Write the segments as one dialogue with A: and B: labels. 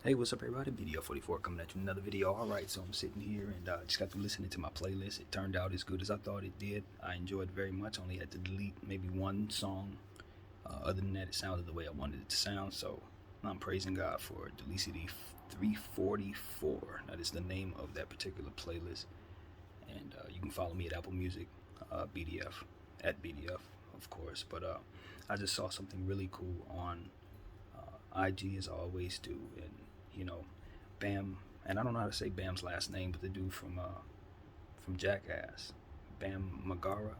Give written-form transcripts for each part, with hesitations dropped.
A: Hey, what's up, everybody? BDF 44 coming at you with another video. Alright, so I'm sitting here and just got to listening to my playlist. It turned out as good as I thought it did. I enjoyed it very much. Only had to delete maybe one song. Other than that, it sounded the way I wanted it to sound. So I'm praising God for Delicity 344. That is the name of that particular playlist. And you can follow me at Apple Music, BDF, at BDF, of course. But I just saw something really cool on IG, as I always do. And Bam, and I don't know how to say Bam's last name, but the dude from Jackass, Bam Magara,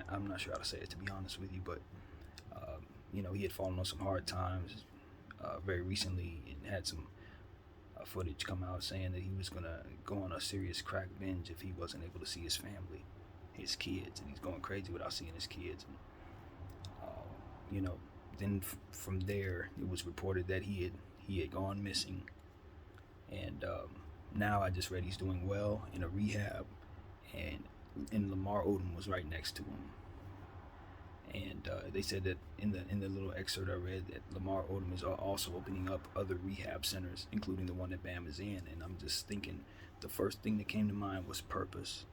A: I'm not sure how to say it, to be honest with you, but he had fallen on some hard times very recently and had some footage come out saying that he was gonna go on a serious crack binge if he wasn't able to see his family, his kids, and he's going crazy without seeing his kids. And then from there, it was reported that he had gone missing. And now I just read he's doing well in a rehab, and Lamar Odom was right next to him. And they said that in the little excerpt I read that Lamar Odom is also opening up other rehab centers, including the one that Bam is in. And I'm just thinking, the first thing that came to mind was purpose.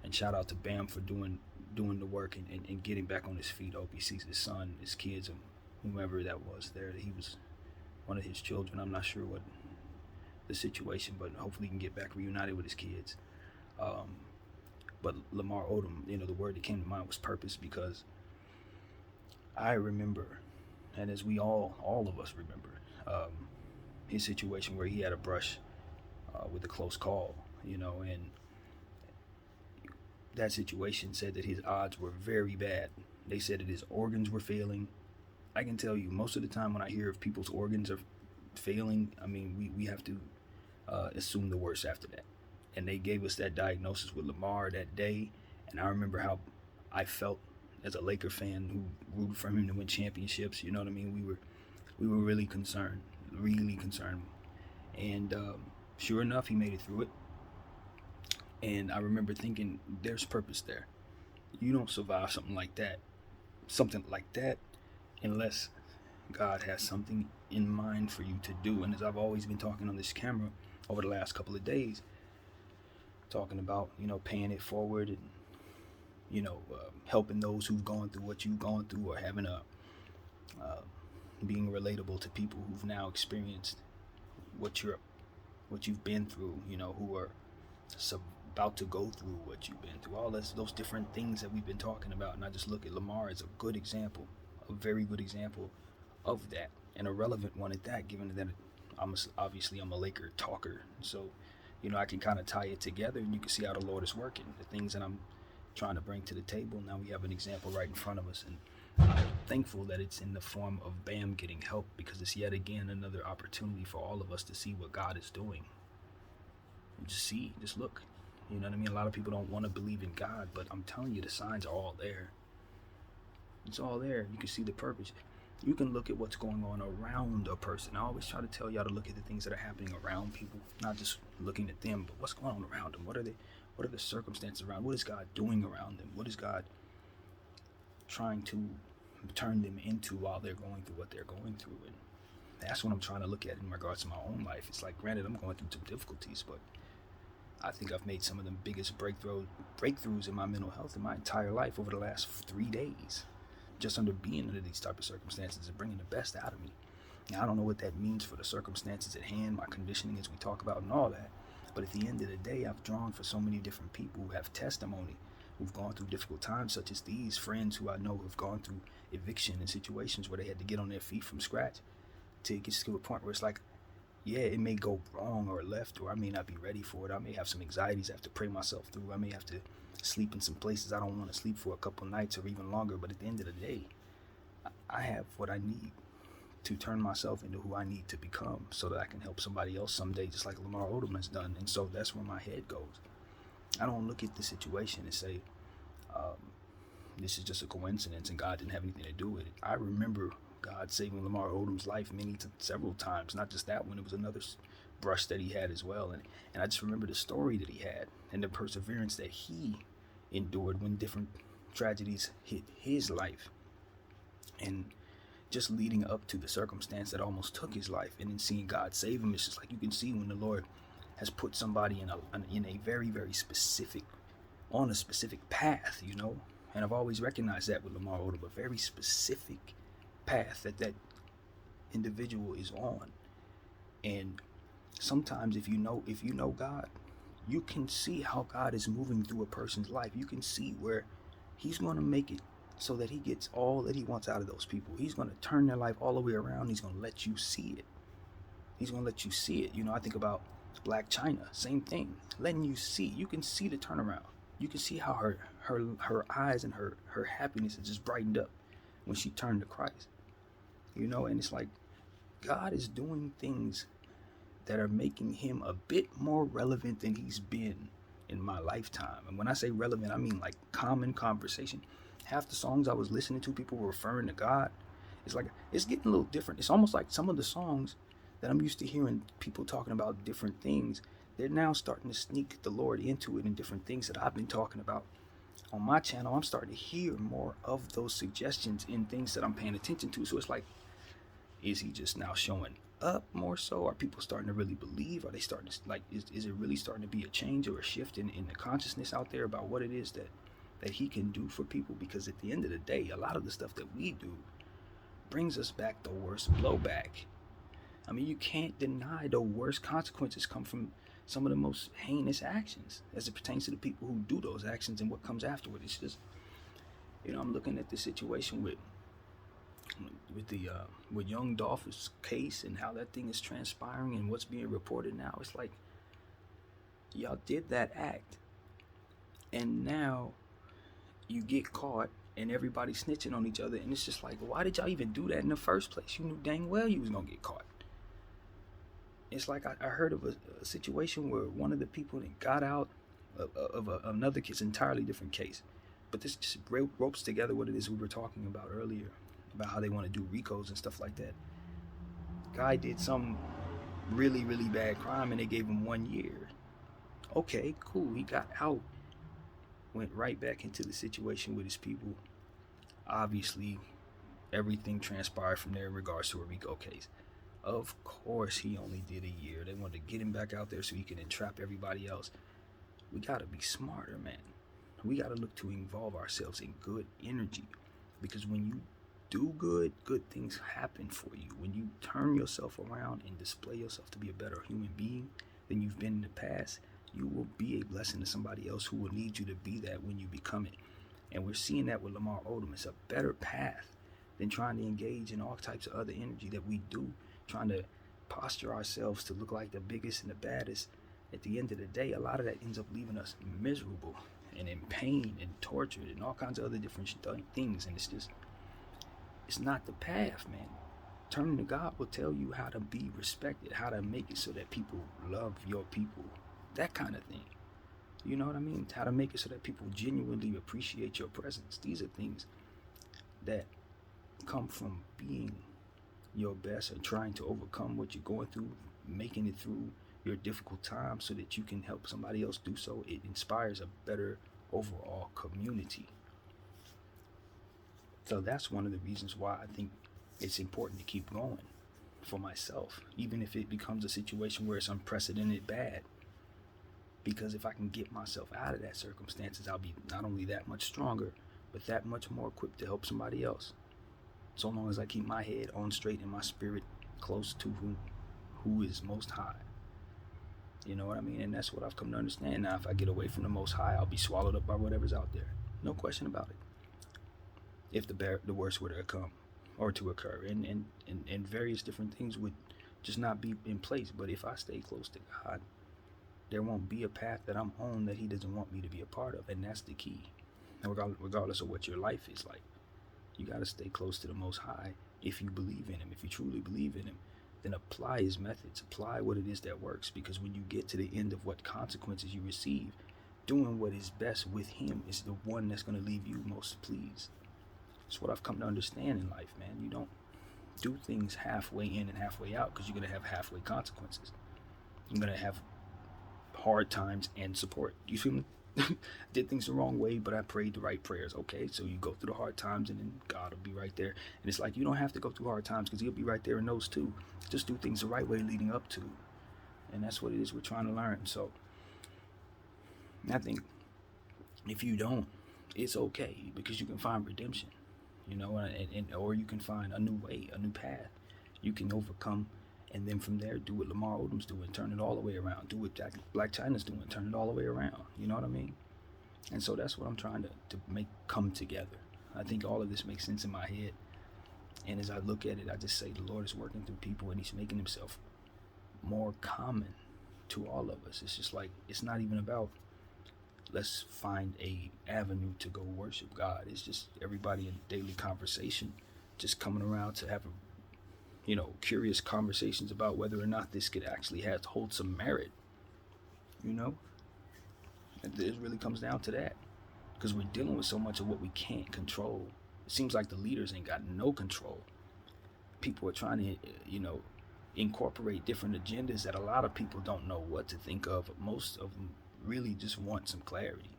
A: And shout out to Bam for doing the work and getting back on his feet. I hope he sees his son, his kids, and whomever that was there, that he was one of his children. I'm not sure what the situation, but hopefully he can get back reunited with his kids. But Lamar Odom, the word that came to mind was purpose, because I remember, and as we all of us remember, his situation where he had a brush with a close call, and that situation said that his odds were very bad. They said that his organs were failing. I can tell you, most of the time when I hear of people's organs are failing, I mean, we have to assume the worst after that. And they gave us that diagnosis with Lamar that day, and I remember how I felt as a Laker fan who rooted for him to win championships. You know what I mean? We were really concerned. And sure enough, he made it through it. And I remember thinking, there's purpose there. You don't survive something like that, unless God has something in mind for you to do. And as I've always been talking on this camera over the last couple of days, talking about, paying it forward and, helping those who've gone through what you've gone through, or having being relatable to people who've now experienced what you've been through, who are about to go through what you've been through, all those different things that we've been talking about. And I just look at Lamar as a good example, a very good example of that, and a relevant one at that, given that I'm a Laker talker. So, I can kind of tie it together, and you can see how the Lord is working, the things that I'm trying to bring to the table. Now we have an example right in front of us, and I'm thankful that it's in the form of Bam getting help, because it's yet again another opportunity for all of us to see what God is doing. Just look. You know what I mean? A lot of people don't want to believe in God, but I'm telling you, the signs are all there. It's all there. You can see the purpose. You can look at what's going on around a person. I always try to tell y'all to look at the things that are happening around people, not just looking at them, but what's going on around them. What are the circumstances around? What is God doing around them? What is God trying to turn them into while they're going through what they're going through? And that's what I'm trying to look at in regards to my own life. It's like, granted, I'm going through some difficulties, but I think I've made some of the biggest breakthroughs in my mental health in my entire life over the last 3 days, just under being under these type of circumstances and bringing the best out of me. Now, I don't know what that means for the circumstances at hand, my conditioning as we talk about and all that, but at the end of the day, I've drawn for so many different people who have testimony, who've gone through difficult times such as these, friends who I know have gone through eviction and situations where they had to get on their feet from scratch to get to a point where it's like, yeah, it may go wrong or left, or I may not be ready for it. I may have some anxieties I have to pray myself through. I may have to sleep in some places I don't want to sleep for a couple nights or even longer. But at the end of the day, I have what I need to turn myself into who I need to become, so that I can help somebody else someday, just like Lamar Odom has done. And so that's where my head goes. I don't look at the situation and say, this is just a coincidence and God didn't have anything to do with it. I remember God saving Lamar Odom's life several times, not just that one. It was another brush that he had as well. And I just remember the story that he had and the perseverance that he endured when different tragedies hit his life. And just leading up to the circumstance that almost took his life, and then seeing God save him. It's just like you can see when the Lord has put somebody in a very, very specific, on a specific path, you know. And I've always recognized that with Lamar Odom, a very specific path that individual is on. And sometimes if you know God, you can see how God is moving through a person's life. You can see where he's going to make it so that he gets all that he wants out of those people. He's going to turn their life all the way around. He's going to let you see it. He's going to let you see it. You know, I think about Black China, same thing. Letting you see. You can see the turnaround. You can see how her eyes and her happiness is just brightened up when she turned to Christ. You know, and it's like God is doing things that are making him a bit more relevant than he's been in my lifetime. And when I say relevant, I mean like common conversation. Half the songs I was listening to, people were referring to God. It's like, it's getting a little different. It's almost like some of the songs that I'm used to hearing people talking about different things, they're now starting to sneak the Lord into it in different things that I've been talking about on my channel. I'm starting to hear more of those suggestions in things that I'm paying attention to. So it's like, is he just now showing up more so? Are people starting to really believe? Are they starting to, like, is it really starting to be a change or a shift in the consciousness out there about what it is that he can do for people? Because at the end of the day, a lot of the stuff that we do brings us back the worst blowback. I mean, you can't deny the worst consequences come from some of the most heinous actions as it pertains to the people who do those actions and what comes afterward. It's just, you know, I'm looking at the situation with young Dolph's case and how that thing is transpiring and what's being reported now. It's like, y'all did that act, and now you get caught and everybody snitching on each other, and it's just like, why did y'all even do that in the first place? You knew dang well you was gonna get caught. It's like I heard of a situation where one of the people that got out of another case, entirely different case, but this just ropes together what it is we were talking about earlier, about how they want to do RICOs and stuff like that. Guy did some really, really bad crime and they gave him 1 year. Okay, cool, he got out, went right back into the situation with his people. Obviously, everything transpired from there in regards to a RICO case. Of course, he only did a year. They wanted to get him back out there so he could entrap everybody else. We gotta be smarter, man. We gotta look to involve ourselves in good energy, because when you do good, good things happen for you. When you turn yourself around and display yourself to be a better human being than you've been in the past, you will be a blessing to somebody else who will need you to be that when you become it. And we're seeing that with Lamar Odom. It's a better path than trying to engage in all types of other energy that we do, trying to posture ourselves to look like the biggest and the baddest. At the end of the day, a lot of that ends up leaving us miserable and in pain and tortured and all kinds of other different things. And it's not the path, man. Turning to God will tell you how to be respected, how to make it so that people love your people, that kind of thing. You know what I mean? How to make it so that people genuinely appreciate your presence. These are things that come from being your best and trying to overcome what you're going through, making it through your difficult times so that you can help somebody else do so. It inspires a better overall community. So that's one of the reasons why I think it's important to keep going for myself, even if it becomes a situation where it's unprecedented bad. Because if I can get myself out of that circumstances, I'll be not only that much stronger, but that much more equipped to help somebody else. So long as I keep my head on straight and my spirit close to who is most high. You know what I mean? And that's what I've come to understand. Now, if I get away from the most high, I'll be swallowed up by whatever's out there. No question about it. If the worst were to come or to occur, and various different things would just not be in place. But if I stay close to God, there won't be a path that I'm on that he doesn't want me to be a part of. And that's the key. And regardless of what your life is like, you got to stay close to the Most High if you believe in him. If you truly believe in him, then apply his methods. Apply what it is that works. Because when you get to the end of what consequences you receive, doing what is best with him is the one that's going to leave you most pleased. It's what I've come to understand in life, man. You don't do things halfway in and halfway out, because you're going to have halfway consequences. You're going to have hard times and support. You feel me? did things the wrong way, but I prayed the right prayers. Okay, so you go through the hard times, and then God will be right there. And it's like, you don't have to go through hard times, because He'll be right there in those too. Just do things the right way leading up to. And that's what it is we're trying to learn. So I think if you don't, it's okay, because you can find redemption, or you can find a new way, a new path. You can overcome, and then from there, do what Lamar Odom's doing, turn it all the way around. Do what Black China's doing, turn it all the way around. You know what I mean? And so that's what I'm trying to make come together. I think all of this makes sense in my head. And as I look at it, I just say the Lord is working through people, and He's making Himself more common to all of us. It's just like, it's not even about, let's find a avenue to go worship God. It's just everybody in daily conversation, just coming around to have curious conversations about whether or not this could actually hold some merit. It really comes down to that, because we're dealing with so much of what we can't control. It seems like the leaders ain't got no control. People are trying to, incorporate different agendas that a lot of people don't know what to think of. Most of them really just want some clarity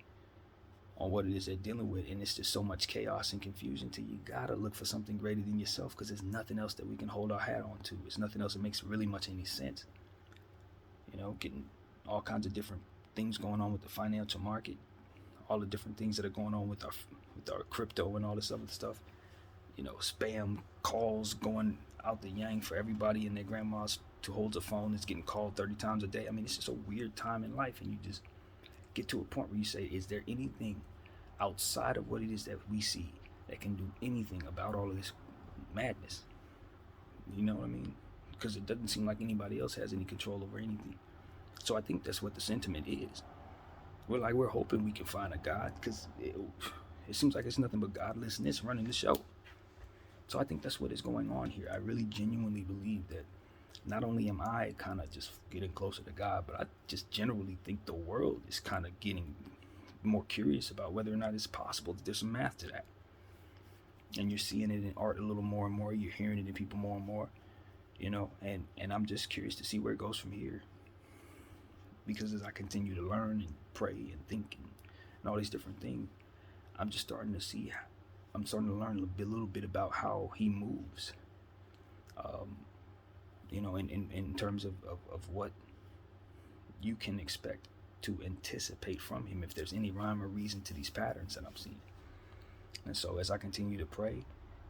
A: on what it is they're dealing with, and it's just so much chaos and confusion till you gotta look for something greater than yourself, because there's nothing else that we can hold our hat on to. It's nothing else that makes really much any sense. Getting all kinds of different things going on with the financial market, all the different things that are going on with our crypto and all this other stuff. Spam calls going out the yang for everybody and their grandmas to hold a phone that's getting called 30 times a day. I mean, it's just a weird time in life, and you just get to a point where you say, is there anything outside of what it is that we see that can do anything about all of this madness? You know what I mean? Because it doesn't seem like anybody else has any control over anything. So I think that's what the sentiment is. We're hoping we can find a God, because it seems like it's nothing but godlessness running the show. So I think that's what is going on here. I really genuinely believe that not only am I kind of just getting closer to God, but I just generally think the world is kind of getting more curious about whether or not it's possible that there's some math to that. And you're seeing it in art a little more and more. You're hearing it in people more and more, and I'm just curious to see where it goes from here. Because as I continue to learn and pray and think and all these different things, I'm starting to learn a little bit about how He moves. In terms of what you can expect to anticipate from Him, if there's any rhyme or reason to these patterns that I'm seeing. And so as I continue to pray,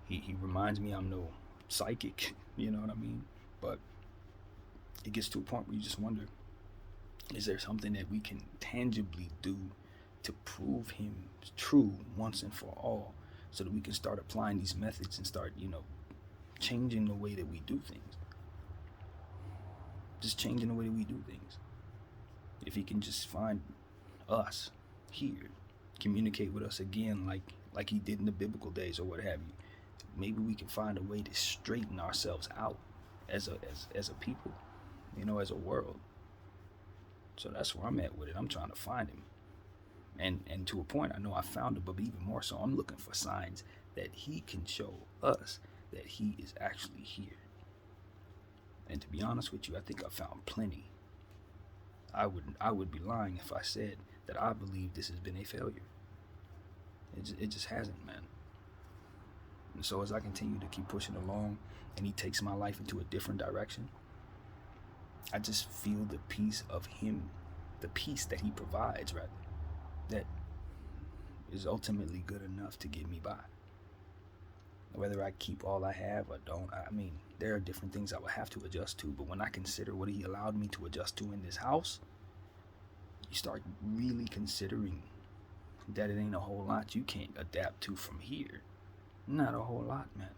A: he reminds me I'm no psychic, you know what I mean? But it gets to a point where you just wonder, is there something that we can tangibly do to prove Him true once and for all, so that we can start applying these methods and start, changing the way that we do things? Just changing the way that we do things. If He can just find us here, communicate with us again like He did in the biblical days or what have you, maybe we can find a way to straighten ourselves out as a people, as a world. So that's where I'm at with it. I'm trying to find Him. And to a point, I know I found Him, but even more so, I'm looking for signs that He can show us that He is actually here. And to be honest with you, I think I found plenty. I would be lying if I said that I believe this has been a failure. It just hasn't, man. And so as I continue to keep pushing along, and He takes my life into a different direction, I just feel the peace of Him, the peace that He provides, rather, that is ultimately good enough to get me by. Whether I keep all I have or don't, I mean, there are different things I will have to adjust to, but when I consider what He allowed me to adjust to in this house, you start really considering that it ain't a whole lot you can't adapt to from here. Not a whole lot, man.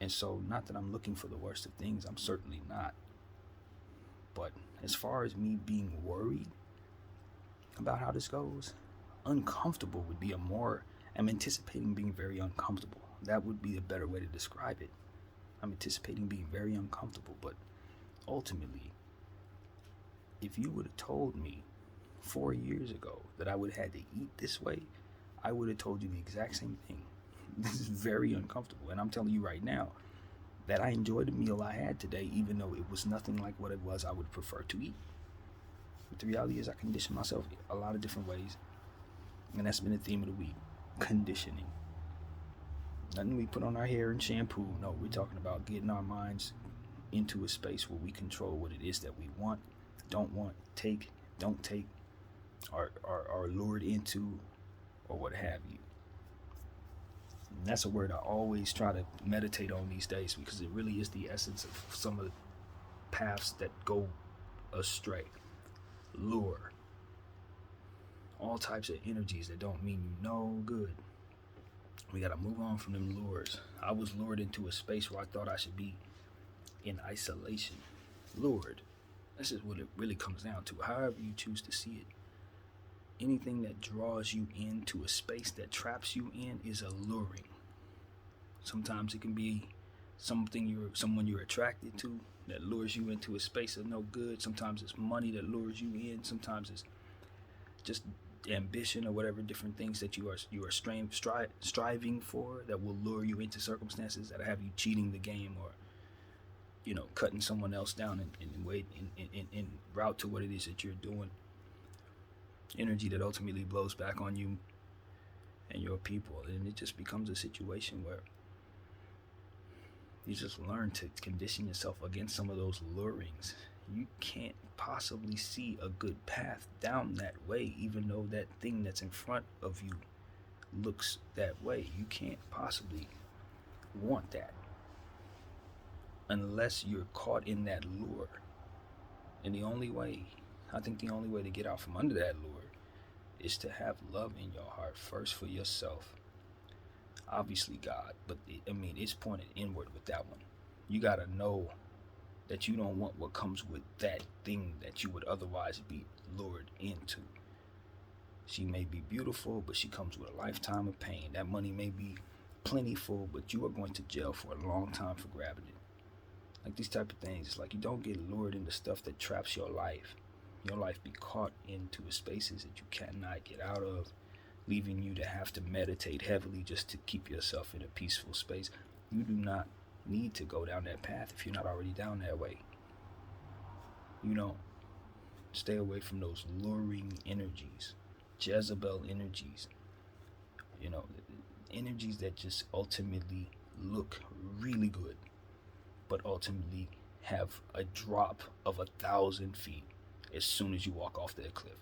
A: And so, not that I'm looking for the worst of things, I'm certainly not. But as far as me being worried about how this goes, uncomfortable would be I'm anticipating being very uncomfortable. That would be a better way to describe it. I'm anticipating being very uncomfortable, but ultimately, if you would have told me 4 years ago that I would have had to eat this way, I would have told you the exact same thing. This is very uncomfortable, and I'm telling you right now that I enjoyed the meal I had today, even though it was nothing like what it was I would prefer to eat. But the reality is I condition myself a lot of different ways. And that's been the theme of the week. Conditioning. Nothing we put on our hair and shampoo. No, we're talking about getting our minds into a space where we control what it is that we want, don't want, take, don't take, are lured into, or what have you. And that's a word I always try to meditate on these days, because it really is the essence of some of the paths that go astray. Lure. All types of energies that don't mean you no good. We gotta move on from them lures. I was lured into a space where I thought I should be in isolation. Lured. This is what it really comes down to. However you choose to see it. Anything that draws you into a space that traps you in is alluring. Sometimes it can be someone you're attracted to that lures you into a space of no good. Sometimes it's money that lures you in. Sometimes it's just ambition or whatever different things that you are striving for that will lure you into circumstances that have you cheating the game, or cutting someone else down in route to what it is that you're doing. Energy that ultimately blows back on you and your people, and it just becomes a situation where you just learn to condition yourself against some of those lurings. You can't possibly see a good path down that way, even though that thing that's in front of you looks that way. You can't possibly want that unless you're caught in that lure. And I think the only way to get out from under that lure is to have love in your heart first for yourself. Obviously God, but it's pointed inward with that one. You gotta know that you don't want what comes with that thing that you would otherwise be lured into. She may be beautiful, but she comes with a lifetime of pain. That money may be plentiful, but you are going to jail for a long time for grabbing it. Like these type of things, it's like you don't get lured into stuff that traps your life. Your life be caught into spaces that you cannot get out of, leaving you to have to meditate heavily just to keep yourself in a peaceful space. You do not need to go down that path if you're not already down that way. Stay away from those luring energies, Jezebel energies, energies that just ultimately look really good, but ultimately have a drop of 1,000 feet as soon as you walk off that cliff.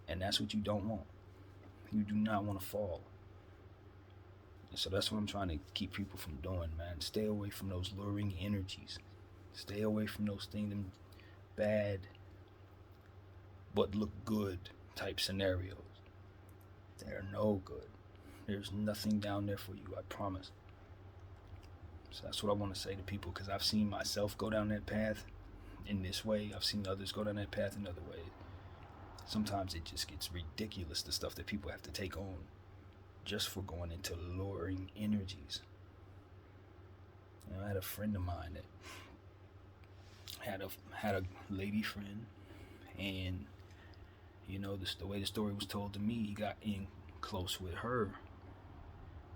A: And that's what you don't want. You do not want to fall. And so that's what I'm trying to keep people from doing, man. Stay away from those luring energies. Stay away from those things, them bad but look good type scenarios. They're no good. There's nothing down there for you, I promise. So that's what I want to say to people, because I've seen myself go down that path in this way. I've seen others go down that path in other ways. Sometimes it just gets ridiculous, the stuff that people have to take on just for going into luring energies. I had a friend of mine that had a lady friend, and the way the story was told to me, he got in close with her,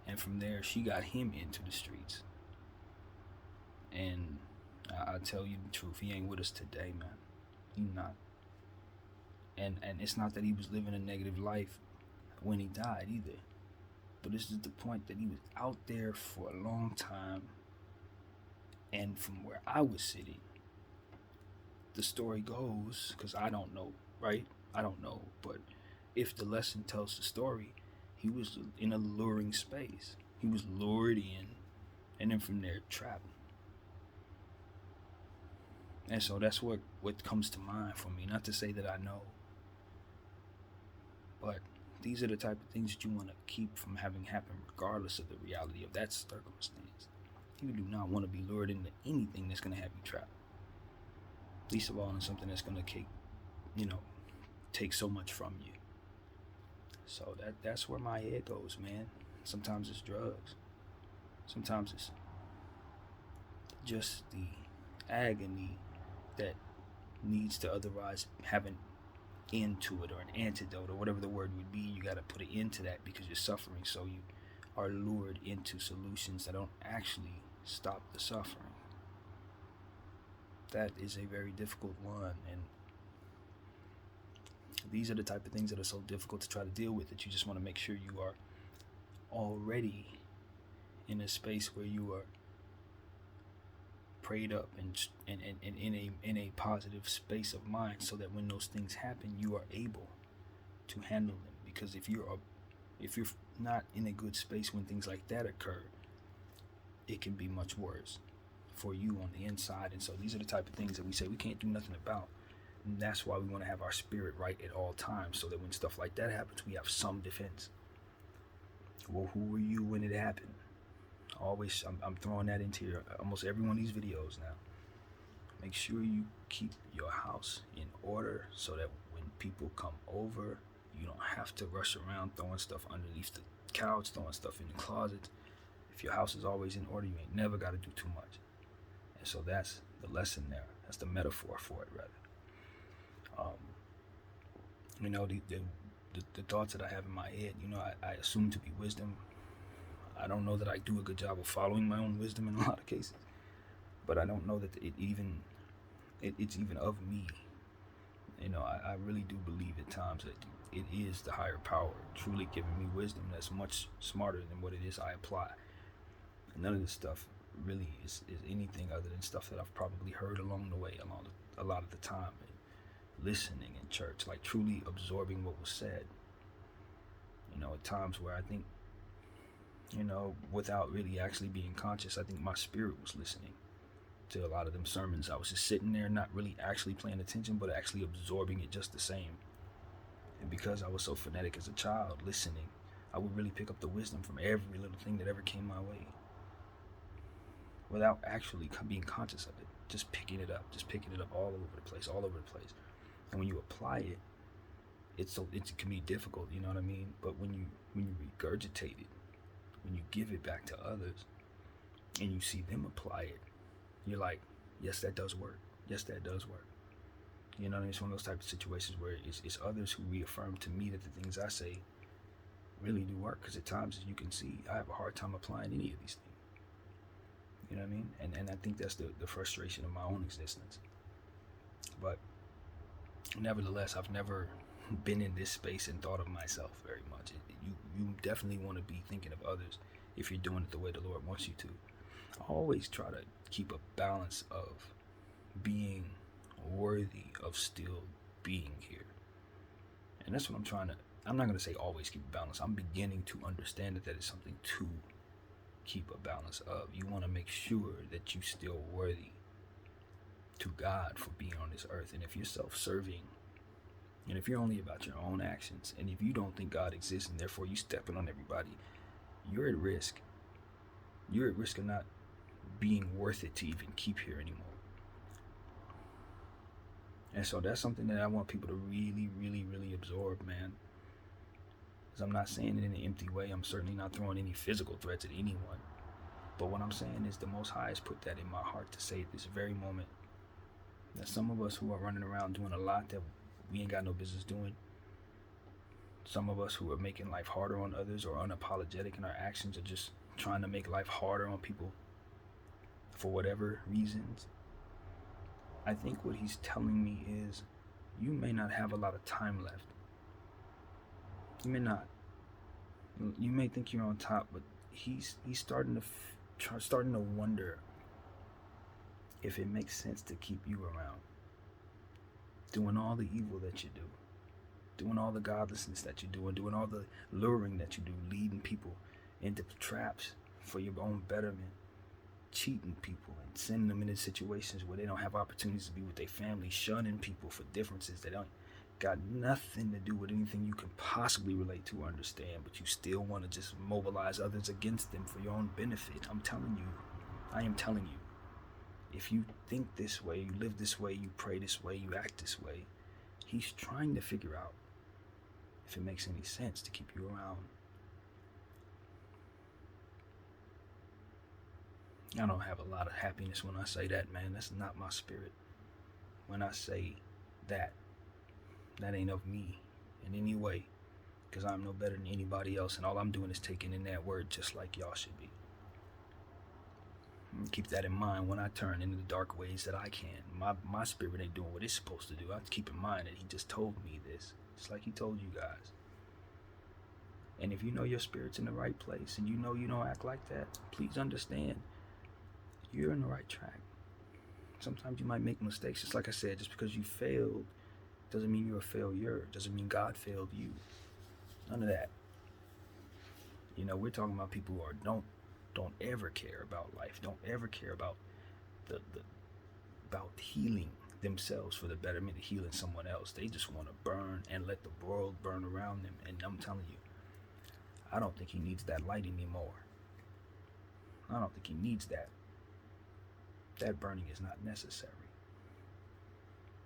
A: and from there she got him into the streets. And I tell you the truth, he ain't with us today, man. He not. And it's not that he was living a negative life when he died either, but this is the point that he was out there for a long time. And from where I was sitting, the story goes, because I don't know, right? I don't know, but if the lesson tells the story, he was in a luring space. He was lured in, and then from there trapped. And so that's what comes to mind for me. Not to say that I know, but these are the type of things that you want to keep from having happen, regardless of the reality of that circumstance. You do not want to be lured into anything that's going to have you trapped. Least of all in something that's going to take so much from you. So that's where my head goes, man. Sometimes it's drugs. Sometimes it's just the agony that needs to otherwise have an end to it, or an antidote, or whatever the word would be. You got to put an end to that because you're suffering, so you are lured into solutions that don't actually stop the suffering. That is a very difficult one, and These are the type of things that are so difficult to try to deal with, that you just want to make sure you are already in a space where you are prayed up and in a positive space of mind, so that when those things happen, you are able to handle them. Because if you're not in a good space when things like that occur, it can be much worse for you on the inside. And so these are the type of things that we say we can't do nothing about. And that's why we want to have our spirit right at all times, so that when stuff like that happens, we have some defense. Well, who were you when it happened? Always, I'm throwing that into almost every one of these videos now. Make sure you keep your house in order, so that when people come over, you don't have to rush around throwing stuff underneath the couch, throwing stuff in the closet. If your house is always in order, you ain't never got to do too much. And so that's the lesson there. That's the metaphor for it, rather. The thoughts that I have in my head, I assume to be wisdom. I don't know that I do a good job of following my own wisdom in a lot of cases, but I don't know that it's even of me. I really do believe at times that it is the higher power truly giving me wisdom that's much smarter than what it is I apply. And none of this stuff really is anything other than stuff that I've probably heard along the way, a lot of the time, and listening in church, like truly absorbing what was said. At times where I think, without really actually being conscious, I think my spirit was listening to a lot of them sermons. I was just sitting there, not really actually paying attention, but actually absorbing it just the same. And because I was so frenetic as a child listening, I would really pick up the wisdom from every little thing that ever came my way, without actually being conscious of it. Just picking it up all over the place. And when you apply it, it can be difficult, you know what I mean? But when you regurgitate it, when you give it back to others, and you see them apply it, you're like, yes, that does work. Yes, that does work. You know what I mean? It's one of those types of situations where it's others who reaffirm to me that the things I say really do work. Because at times, as you can see, I have a hard time applying any of these things. You know what I mean? And I think that's the frustration of my own existence. But nevertheless, I've never been in this space and thought of myself very much. You definitely want to be thinking of others if you're doing it the way the Lord wants you to. I always try to keep a balance of being worthy of still being here. And that's what I'm not going to say always keep a balance. I'm beginning to understand that is something to keep a balance of. You want to make sure that you're still worthy to God for being on this earth. And if you're self-serving, and if you're only about your own actions, and if you don't think God exists and therefore you stepping on everybody, you're at risk. You're at risk of not being worth it to even keep here anymore. And so that's something that I want people to really, really, really absorb, man. Because I'm not saying it in an empty way. I'm certainly not throwing any physical threats at anyone. But what I'm saying is the Most High has put that in my heart to say at this very moment, that some of us who are running around doing a lot that we ain't got no business doing, some of us who are making life harder on others or unapologetic in our actions, or just trying to make life harder on people for whatever reasons, I think what he's telling me is, you may not have a lot of time left. You may not. You may think you're on top, but he's starting to wonder if it makes sense to keep you around, doing all the evil that you do, doing all the godlessness that you do, and doing all the luring that you do, leading people into traps for your own betterment, cheating people and sending them into situations where they don't have opportunities to be with their family, shunning people for differences that don't got nothing to do with anything you can possibly relate to or understand, but you still want to just mobilize others against them for your own benefit. I am telling you, if you think this way, you live this way, you pray this way, you act this way, he's trying to figure out if it makes any sense to keep you around. I don't have a lot of happiness when I say that, man. That's not my spirit. When I say that ain't of me in any way, because I'm no better than anybody else, and all I'm doing is taking in that word just like y'all should be. And keep that in mind when I turn into the dark ways that I can. My spirit ain't doing what it's supposed to do. I have to keep in mind that he just told me this, just like he told you guys. And if you know your spirit's in the right place and you know you don't act like that, please understand you're in the right track. Sometimes you might make mistakes. Just like I said, just because you failed doesn't mean you're a failure. Doesn't mean God failed you. None of that. You know, we're talking about people who don't ever care about life. Don't ever care about about healing themselves for the betterment of healing someone else. They just want to burn and let the world burn around them. And I'm telling you, I don't think he needs that light anymore. I don't think he needs that. That burning is not necessary.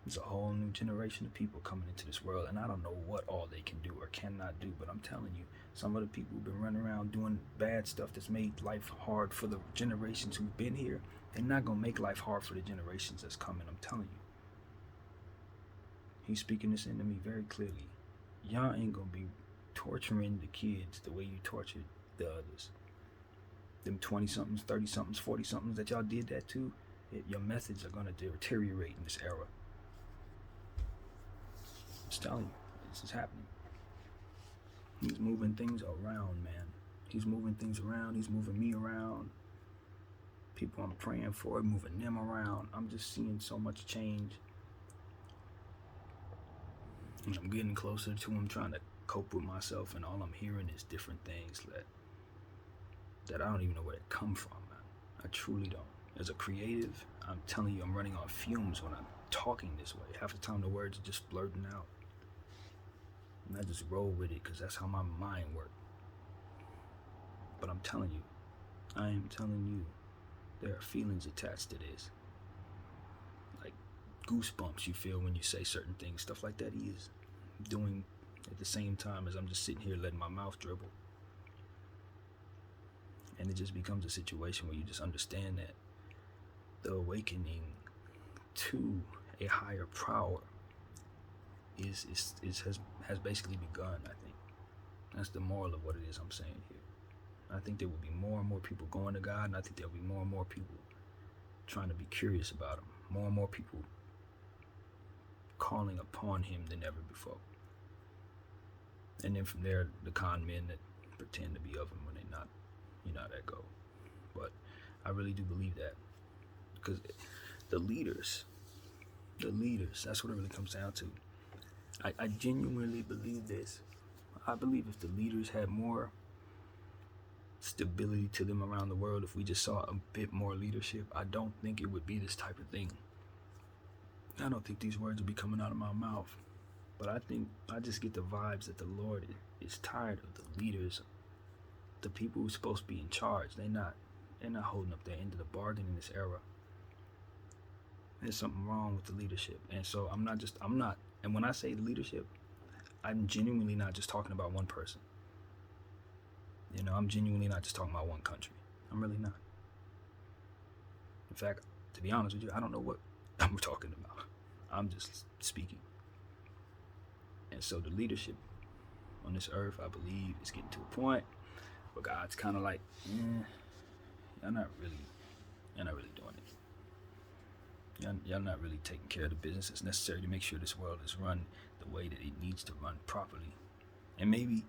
A: There's a whole new generation of people coming into this world, and I don't know what all they can do or cannot do, but I'm telling you, some of the people who've been running around doing bad stuff that's made life hard for the generations who've been here, they're not going to make life hard for the generations that's coming. I'm telling you. He's speaking this into me very clearly. Y'all ain't going to be torturing the kids the way you tortured the others. Them 20-somethings, 30-somethings, 40-somethings that y'all did that to, your methods are going to deteriorate in this era. I'm just telling you, this is happening. He's moving things around, man. He's moving things around. He's moving me around. People I'm praying for, moving them around. I'm just seeing so much change. And I'm getting closer to him, trying to cope with myself, and all I'm hearing is different things that I don't even know where it come from, man. I truly don't. As a creative, I'm telling you, I'm running on fumes when I'm talking this way. Half the time the words are just blurting out. And I just roll with it because that's how my mind works. But I'm telling you, I am telling you, there are feelings attached to this. Like goosebumps you feel when you say certain things, stuff like that he is doing at the same time as I'm just sitting here letting my mouth dribble. And it just becomes a situation where you just understand that the awakening to a higher power has basically begun, I think. That's the moral of what it is I'm saying here. I think there will be more and more people going to God, and I think there will be more and more people trying to be curious about him. More and more people calling upon him than ever before. And then from there, the con men that pretend to be of him when they're not. You know how that go. But I really do believe that. Because the leaders, that's what it really comes down to. I genuinely believe this. I believe if the leaders had more stability to them around the world, if we just saw a bit more leadership, I don't think it would be this type of thing. I don't think these words would be coming out of my mouth. But I think I just get the vibes that the Lord is tired of the leaders, the people who's supposed to be in charge. They're not holding up their end of the bargain in this era. There's something wrong with the leadership. And so and when I say leadership, I'm genuinely not just talking about one person. You know, I'm genuinely not just talking about one country. I'm really not. In fact, to be honest with you, I don't know what I'm talking about. I'm just speaking. And so the leadership on this earth, I believe, is getting to a point where God's kind of like, y'all not really doing it. Y'all not really taking care of the business that's necessary to make sure this world is run the way that it needs to run properly. And maybe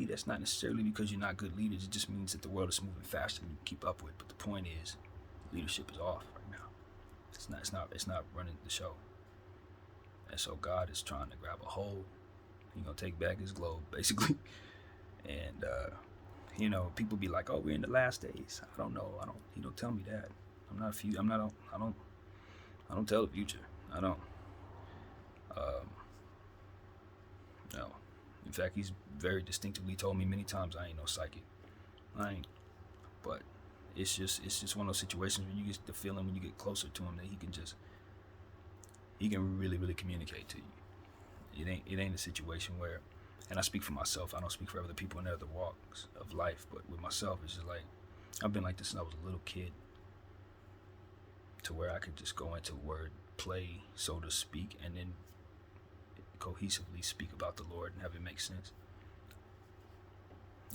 A: that's not necessarily because you're not good leaders. It just means that the world is moving faster than you can keep up with. But the point is, leadership is off right now. It's not running the show. And so God is trying to grab a hold. He's gonna take back his globe, basically. And you know, people be like, "Oh, we're in the last days." I don't know. He don't tell me that. I don't tell the future. I don't. No. In fact, he's very distinctively told me many times I ain't no psychic. I ain't. But it's just one of those situations where you get the feeling when you get closer to him that he can really, really communicate to you. It ain't a situation where, and I speak for myself, I don't speak for other people in other walks of life, but with myself, it's just like, I've been like this since I was a little kid, to where I could just go into word play, so to speak, and then cohesively speak about the Lord and have it make sense.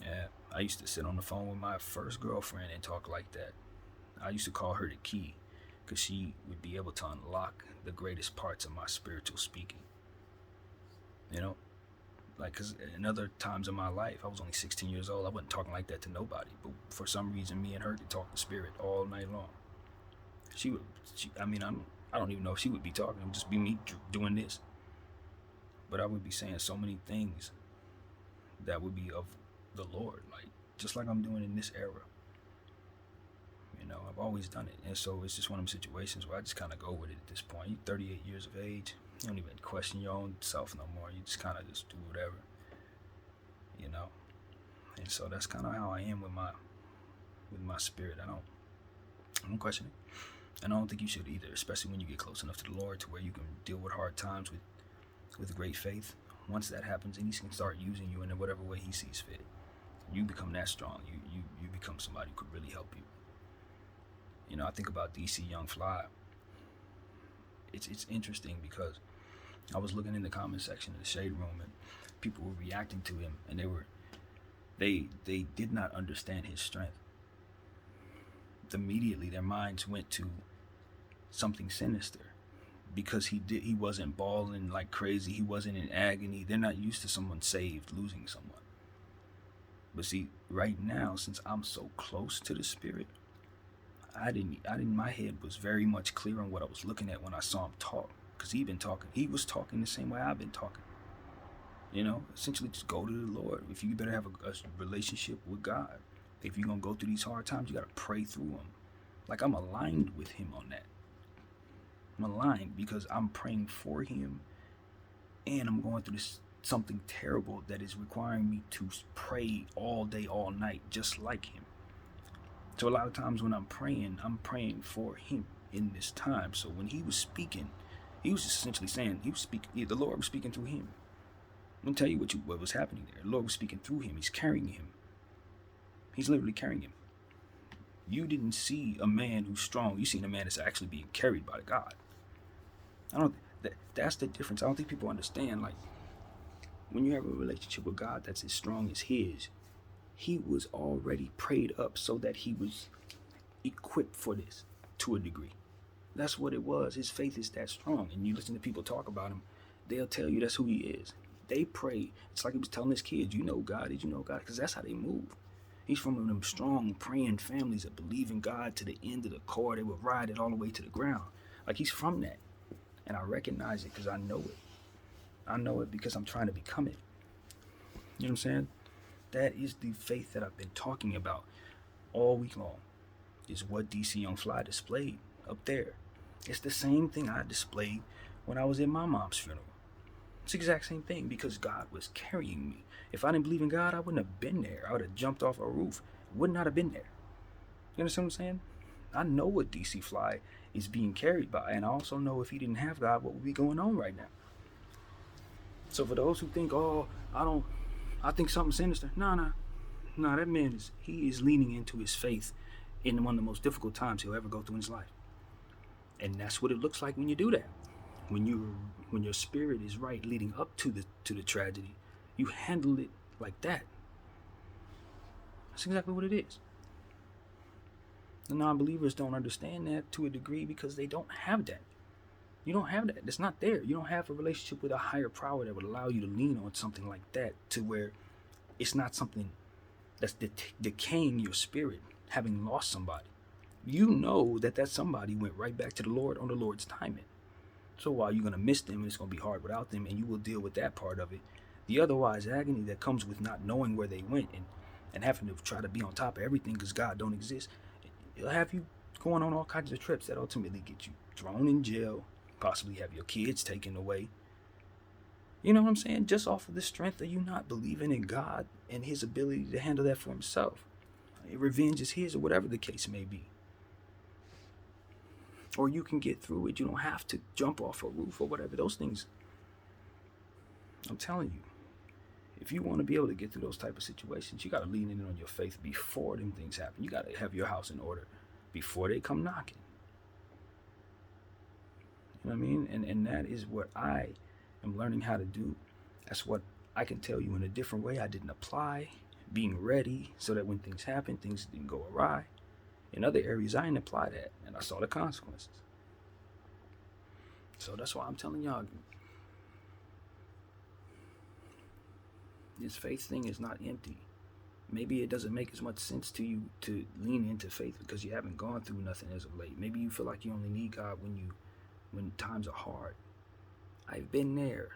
A: Yeah, I used to sit on the phone with my first girlfriend and talk like that. I used to call her the key, because she would be able to unlock the greatest parts of my spiritual speaking. You know, like, because in other times in my life, I was only 16 years old. I wasn't talking like that to nobody. But for some reason, me and her could talk to spirit all night long. I don't even know if she would be talking. It would just be me doing this. But I would be saying so many things that would be of the Lord, like just like I'm doing in this era. You know, I've always done it. And so it's just one of them situations where I just kind of go with it at this point. You're 38 years of age. You don't even question your own self no more. You just kind of just do whatever, you know. And so that's kind of how I am with my spirit. I don't question it. And I don't think you should either, especially when you get close enough to the Lord to where you can deal with hard times with great faith. Once that happens, and He can start using you in whatever way He sees fit. You become that strong. You become somebody who could really help you. You know, I think about DC Young Fly. It's interesting because I was looking in the comment section of the Shade Room, and people were reacting to him, and they did not understand his strength. Immediately their minds went to something sinister, because he wasn't bawling like crazy. He wasn't in agony. They're not used to someone saved losing someone. But see, right now, since I'm so close to the Spirit, my head was very much clear on what I was looking at when I saw him talk. Because he was talking the same way I've been talking. You know, essentially just go to the Lord. If you better have a relationship with God. If you're going to go through these hard times, you got to pray through them. Like, I'm aligned with Him on that. I'm aligned because I'm praying for Him, and I'm going through something terrible that is requiring me to pray all day, all night, just like Him. So a lot of times when I'm praying for Him in this time. So when He was speaking, He was just essentially saying, the Lord was speaking through Him. Let me tell you what was happening there. The Lord was speaking through Him. He's carrying Him. He's literally carrying Him. You didn't see a man who's strong. You seen a man that's actually being carried by God. That's the difference. I don't think people understand. Like, when you have a relationship with God that's as strong as His, He was already prayed up so that He was equipped for this to a degree. That's what it was. His faith is that strong. And you listen to people talk about Him, they'll tell you that's who He is. They pray. It's like He was telling His kids, you know God, did you know God? Because that's how they move. He's from one of them strong praying families that believe in God to the end of the core. They would ride it all the way to the ground. Like, He's from that. And I recognize it because I know it. I know it because I'm trying to become it. You know what I'm saying? That is the faith that I've been talking about all week long. Is what DC Young Fly displayed up there. It's the same thing I displayed when I was at my mom's funeral. It's the exact same thing because God was carrying me. If I didn't believe in God, I wouldn't have been there. I would have jumped off a roof. Would not have been there. You understand what I'm saying? I know what DC Fly is being carried by, and I also know if he didn't have God, what would be going on right now. So for those who think, I think something sinister. No, that man he is leaning into his faith in one of the most difficult times he'll ever go through in his life. And that's what it looks like when you do that. When your spirit is right leading up to the tragedy, you handle it like that. That's exactly what it is. The non-believers don't understand that to a degree because they don't have that. You don't have that. It's not there. You don't have a relationship with a higher power that would allow you to lean on something like that to where it's not something that's decaying your spirit, having lost somebody. You know that somebody went right back to the Lord on the Lord's timing. So while you're going to miss them, and it's going to be hard without them, and you will deal with that part of it, the otherwise agony that comes with not knowing where they went and having to try to be on top of everything because God don't exist, it'll have you going on all kinds of trips that ultimately get you thrown in jail, possibly have your kids taken away. You know what I'm saying? Just off of the strength of you not believing in God and His ability to handle that for Himself. Revenge is His, or whatever the case may be. Or you can get through it. You don't have to jump off a roof or whatever. Those things, I'm telling you, if you want to be able to get through those type of situations, you got to lean in on your faith before them things happen. You got to have your house in order before they come knocking. You know what I mean? And that is what I am learning how to do. That's what I can tell you in a different way. I didn't apply being ready so that when things happen, things didn't go awry. In other areas, I didn't apply that, and I saw the consequences. So that's why I'm telling y'all, this faith thing is not empty. Maybe it doesn't make as much sense to you to lean into faith because you haven't gone through nothing as of late. Maybe you feel like you only need God when times are hard. I've been there,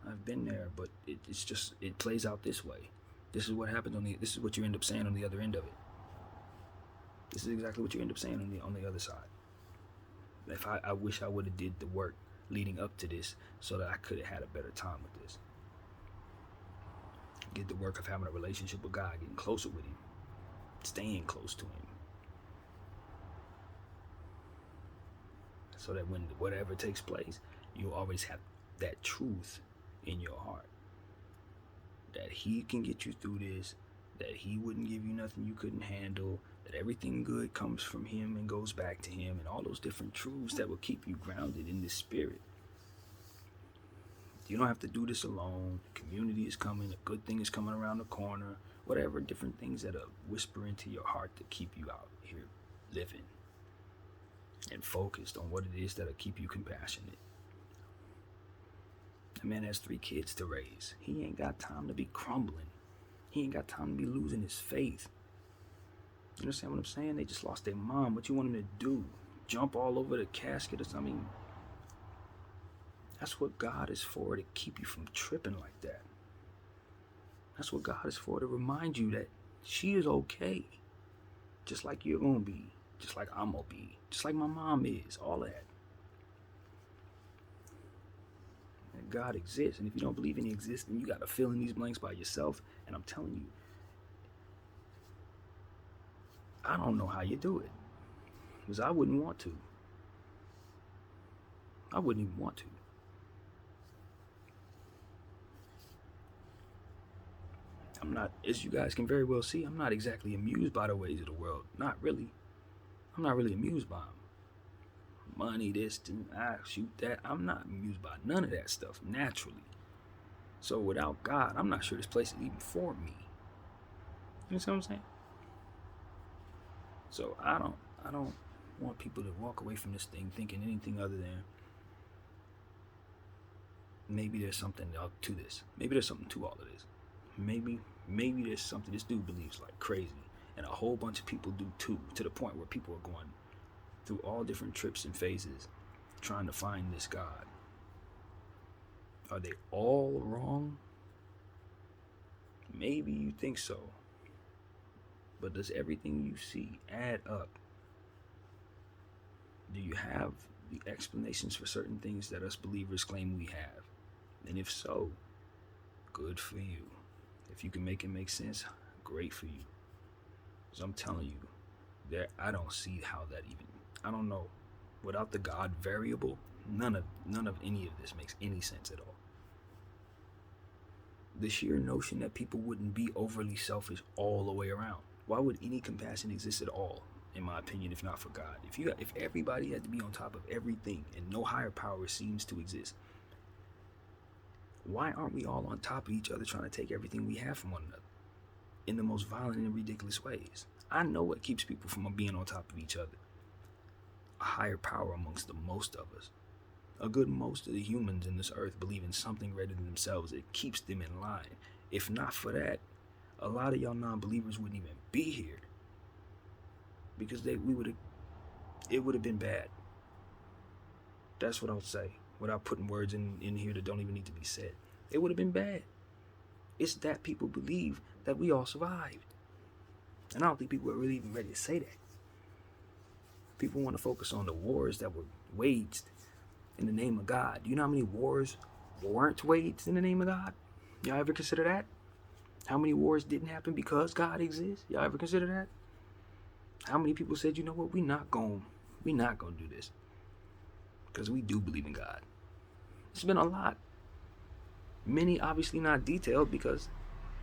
A: but it plays out this way. This is what happens this is what you end up saying on the other end of it. This is exactly what you end up saying on the other side. If I wish I would have did the work leading up to this so that I could have had a better time with this. Get the work of having a relationship with God, getting closer with Him, staying close to Him. So that when whatever takes place, you always have that truth in your heart. That He can get you through this, that He wouldn't give you nothing you couldn't handle, that everything good comes from Him and goes back to Him, and all those different truths that will keep you grounded in this spirit. You don't have to do this alone. Community is coming. A good thing is coming around the corner. Whatever different things that whisper into your heart to keep you out here living and focused on what it is that'll keep you compassionate. A man has 3 kids to raise. He ain't got time to be crumbling. He ain't got time to be losing his faith. You understand what I'm saying? They just lost their mom. What you want him to do? Jump all over the casket or something? That's what God is for, to keep you from tripping like that. That's what God is for, to remind you that she is okay. Just like you're going to be. Just like I'm going to be. Just like my mom is. All that. And God exists. And if you don't believe in He exists, then you got to fill in these blanks by yourself. And I'm telling you, I don't know how you do it. Because I wouldn't want to. I wouldn't even want to. I'm not, as you guys can very well see, I'm not exactly amused by the ways of the world. Not really. I'm not really amused by them. Money, this, shoot that. I'm not amused by none of that stuff, naturally. So without God, I'm not sure this place is even for me. You know what I'm saying? So I don't want people to walk away from this thing thinking anything other than maybe there's something to this. Maybe there's something to all of this. Maybe there's something this dude believes like crazy, and a whole bunch of people do too, to the point where people are going through all different trips and phases trying to find this God. Are they all wrong? Maybe you think so. But does everything you see add up? Do you have the explanations for certain things that us believers claim we have? And if so, good for you. If you can make it make sense, great for you. Because I'm telling you, I don't see how that even, I don't know. Without the God variable, none of any of this makes any sense at all. The sheer notion that people wouldn't be overly selfish all the way around. Why would any compassion exist at all, in my opinion, if not for God? If everybody had to be on top of everything and no higher power seems to exist, why aren't we all on top of each other trying to take everything we have from one another in the most violent and ridiculous ways? I know what keeps people from being on top of each other. A higher power amongst the most of us. A good most of the humans in this earth believe in something greater than themselves that keeps them in line. If not for that, a lot of y'all non-believers wouldn't even be here. Because it would have been bad. That's what I'll say. Without putting words in here that don't even need to be said. It would have been bad. It's that people believe that we all survived. And I don't think people are really even ready to say that. People want to focus on the wars that were waged in the name of God. Do you know how many wars weren't waged in the name of God? Y'all ever consider that? How many wars didn't happen because God exists? Y'all ever consider that? How many people said, you know what, we not gonna do this because we do believe in God? It's been a lot. Many obviously not detailed because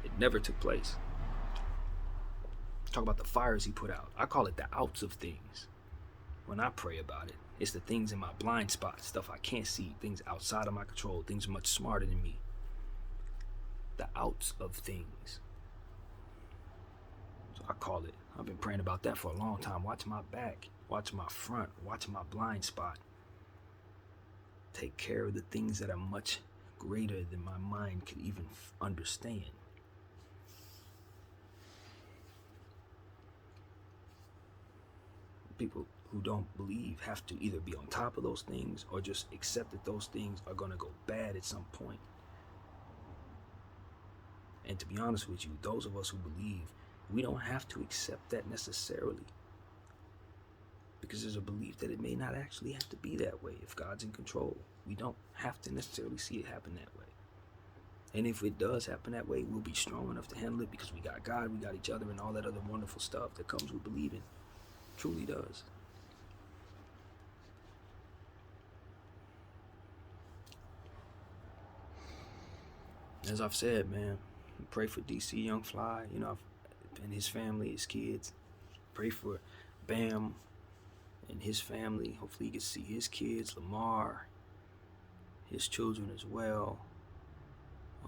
A: it never took place. Talk about the fires He put out. I call it the outs of things. When I pray about it, it's the things in my blind spot, stuff I can't see, things outside of my control, things much smarter than me. The outs of things. So I call it. I've been praying about that for a long time. Watch my back, watch my front, watch my blind spot. Take care of the things that are much greater than my mind could even understand. People who don't believe have to either be on top of those things or just accept that those things are going to go bad at some point. And to be honest with you, those of us who believe, we don't have to accept that necessarily, because there's a belief that it may not actually have to be that way if God's in control. We don't have to necessarily see it happen that way. And if it does happen that way, we'll be strong enough to handle it because we got God, we got each other, and all that other wonderful stuff that comes with believing. Truly does. As I've said, man, pray for DC Young Fly, and his family, his kids. Pray for Bam and his family. Hopefully he gets to see his kids, Lamar, his children as well.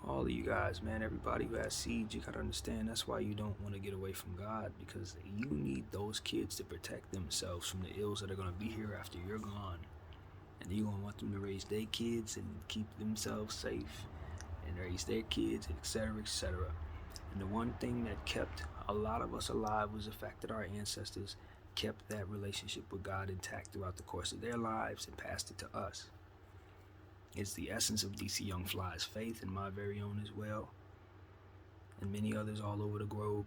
A: All of you guys, man, everybody who has seeds, you gotta understand that's why you don't want to get away from God, because you need those kids to protect themselves from the ills that are gonna be here after you're gone. And you're gonna want them to raise their kids and keep themselves safe and raise their kids, etc., etc. And the one thing that kept a lot of us alive was the fact that our ancestors kept that relationship with God intact throughout the course of their lives and passed it to us. It's the essence of DC Young Fly's faith, and my very own as well, and many others all over the globe,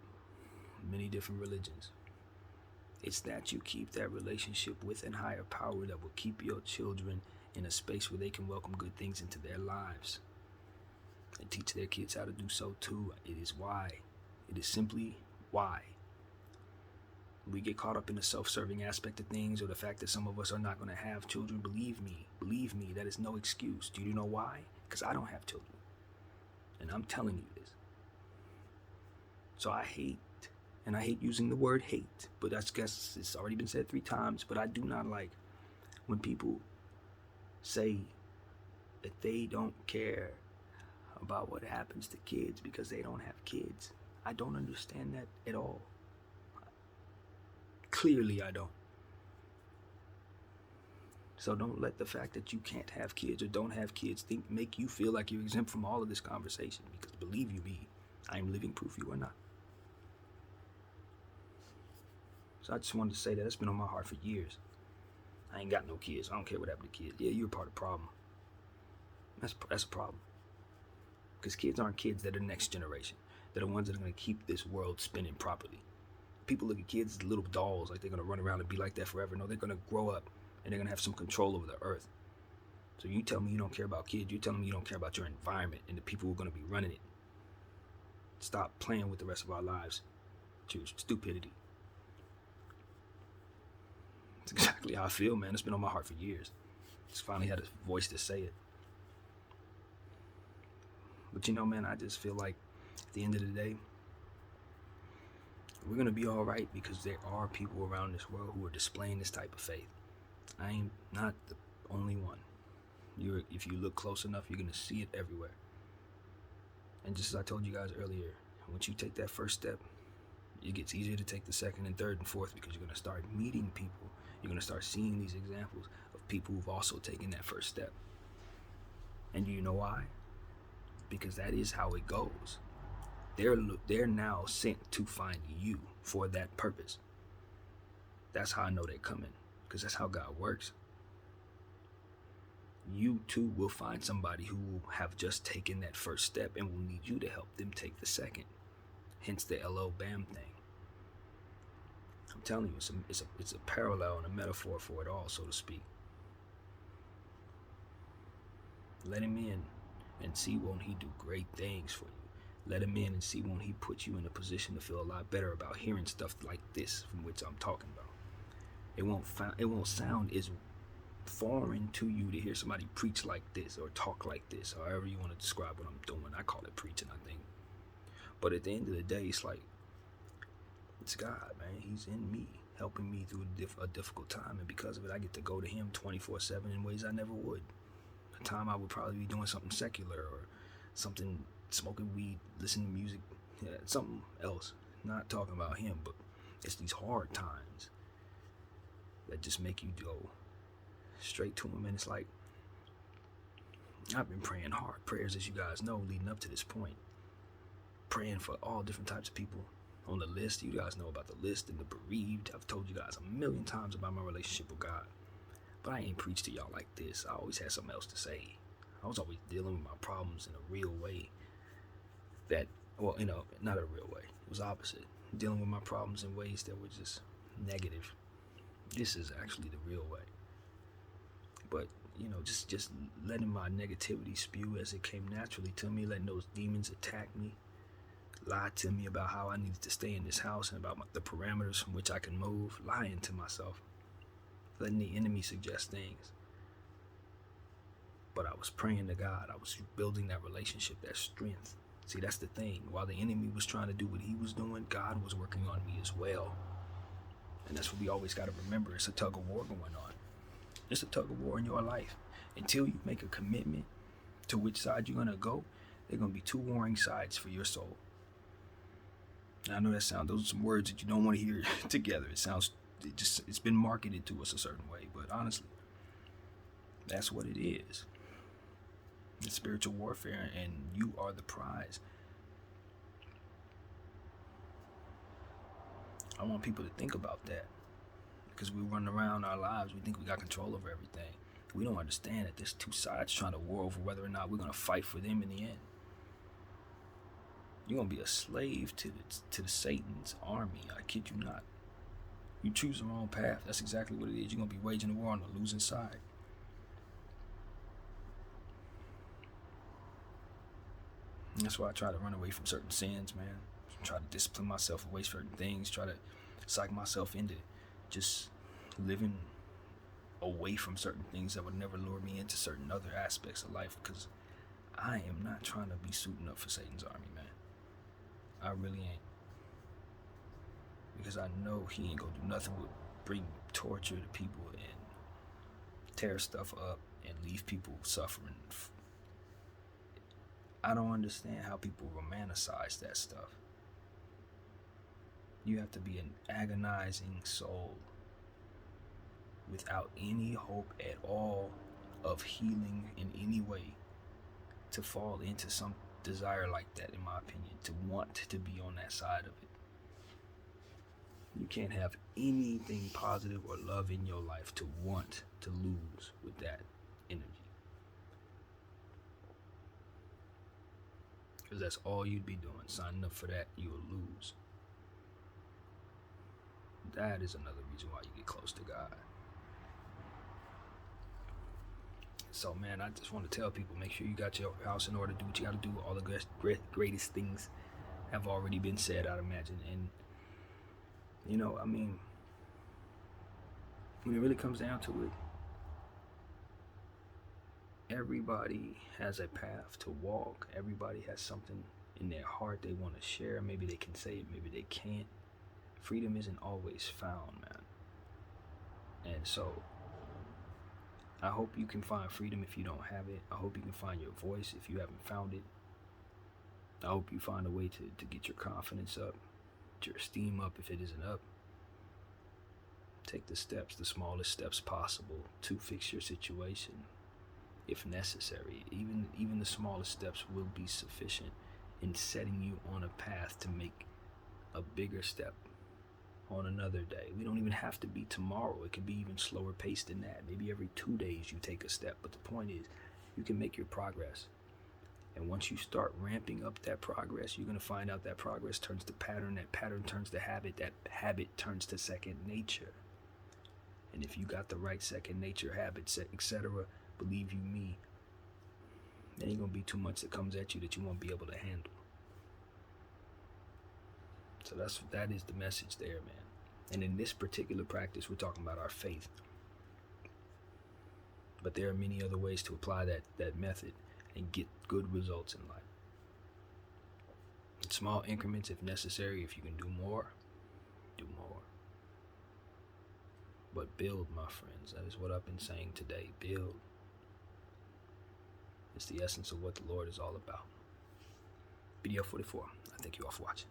A: many different religions. It's that you keep that relationship with an higher power that will keep your children in a space where they can welcome good things into their lives and teach their kids how to do so too. It is why. It is simply why. We get caught up in the self-serving aspect of things, or the fact that some of us are not going to have children. Believe me, that is no excuse. Do you know why? Because I don't have children. And I'm telling you this. So I hate using the word hate, but I guess it's already been said 3 times, but I do not like when people say that they don't care about what happens to kids because they don't have kids. I don't understand that at all. Clearly I don't. So don't let the fact that you can't have kids or don't have kids make you feel like you're exempt from all of this conversation, because believe you me, I am living proof you are not. So I just wanted to say that it's been on my heart for years. I ain't got no kids. I don't care what happened to kids. Yeah, you're part of the problem. That's a problem. Because kids aren't kids. They're the next generation. They're the ones that are going to keep this world spinning properly. People look at kids as little dolls, like they're going to run around and be like that forever. No, they're going to grow up and they're going to have some control over the earth. So you tell me you don't care about kids. You tell me you don't care about your environment and the people who are going to be running it. Stop playing with the rest of our lives. It's your stupidity. That's exactly how I feel, man. It's been on my heart for years. Just finally had a voice to say it. But man, I just feel like at the end of the day, we're going to be all right, because there are people around this world who are displaying this type of faith. I am not the only one. If you look close enough, you're going to see it everywhere. And just as I told you guys earlier, once you take that first step, it gets easier to take the second and third and fourth, because you're going to start meeting people. You're going to start seeing these examples of people who've also taken that first step. And do you know why? Because that is how it goes. They're now sent to find you for that purpose. That's how I know they're coming, because that's how God works. You too will find somebody who will have just taken that first step and will need you to help them take the second. Hence the LO BAM thing. I'm telling you, it's a parallel and a metaphor for it all, so to speak. Let him in and see, won't he do great things for you? Let him in and see, won't he put you in a position to feel a lot better about hearing stuff like this from which I'm talking about. It won't sound as foreign to you to hear somebody preach like this or talk like this, however you want to describe what I'm doing. I call it preaching, I think. But at the end of the day, it's like, it's God, man. He's in me, helping me through a difficult time, and because of it, I get to go to him 24/7 in ways I never would. A time I would probably be doing something secular or something, smoking weed, listening to music, something else. Not talking about him, but it's these hard times that just make you go straight to him. And it's like, I've been praying hard prayers, as you guys know, leading up to this point. Praying for all different types of people on the list. You guys know about the list and the bereaved. I've told you guys a million times about my relationship with God. But I ain't preached to y'all like this. I always had something else to say. I was always dealing with my problems in a real way. That, well, not a real way. It was opposite. Dealing with my problems in ways that were just negative. This is actually the real way. But, just letting my negativity spew as it came naturally to me, letting those demons attack me, lie to me about how I needed to stay in this house and about the parameters from which I can move, lying to myself, letting the enemy suggest things. But I was praying to God. I was building that relationship, that strength. See, that's the thing. While the enemy was trying to do what he was doing, God was working on me as well. And that's what we always got to remember. It's a tug of war going on. It's a tug of war in your life. Until you make a commitment to which side you're going to go, there are going to be two warring sides for your soul. Now, I know those are some words that you don't want to hear together. It's been marketed to us a certain way, but honestly, that's what it is. It's spiritual warfare, and you are the prize. I want people to think about that, because we run around our lives, we think we got control over everything. We don't understand that there's two sides trying to war over whether or not we're going to fight for them in the end. You're going to be a slave to the Satan's army. I kid you not. You choose the wrong path. That's exactly what it is. You're going to be waging a war on the losing side. And that's why I try to run away from certain sins, man. Try to discipline myself away from certain things. Try to psych myself into just living away from certain things that would never lure me into certain other aspects of life, because I am not trying to be suiting up for Satan's army, man. I really ain't. Because I know he ain't gonna do nothing but bring torture to people and tear stuff up and leave people suffering. I don't understand how people romanticize that stuff. You have to be an agonizing soul without any hope at all of healing in any way to fall into some desire like that, in my opinion, to want to be on that side of it. You can't have anything positive or love in your life to want to lose with that energy. Because that's all you'd be doing. Signing up for that, you will lose. That is another reason why you get close to God. So, man, I just want to tell people, make sure you got your house in order. Do what you got to do. All the greatest things have already been said, I'd imagine. And, when it really comes down to it, everybody has a path to walk. Everybody has something in their heart they want to share. Maybe they can say it, maybe they can't. Freedom isn't always found, man. And so I hope you can find freedom if you don't have it. I hope you can find your voice if you haven't found it. I hope you find a way to get your confidence up, get your esteem up if it isn't up. Take the steps, the smallest steps possible to fix your situation if necessary. Even the smallest steps will be sufficient in setting you on a path to make a bigger step on another day. We don't even have to be tomorrow. It could be even slower paced than that. Maybe every 2 days you take a step. But the point is, you can make your progress. And once you start ramping up that progress, you're going to find out that progress turns to pattern. That pattern turns to habit. That habit turns to second nature. And if you got the right second nature habits, etc., believe you me, there ain't going to be too much that comes at you that you won't be able to handle. So that is the message there, man. And in this particular practice, we're talking about our faith. But there are many other ways to apply that method and get good results in life. In small increments if necessary. If you can do more, do more. But build, my friends. That is what I've been saying today. Build. It's the essence of what the Lord is all about. BDF 44. I thank you all for watching.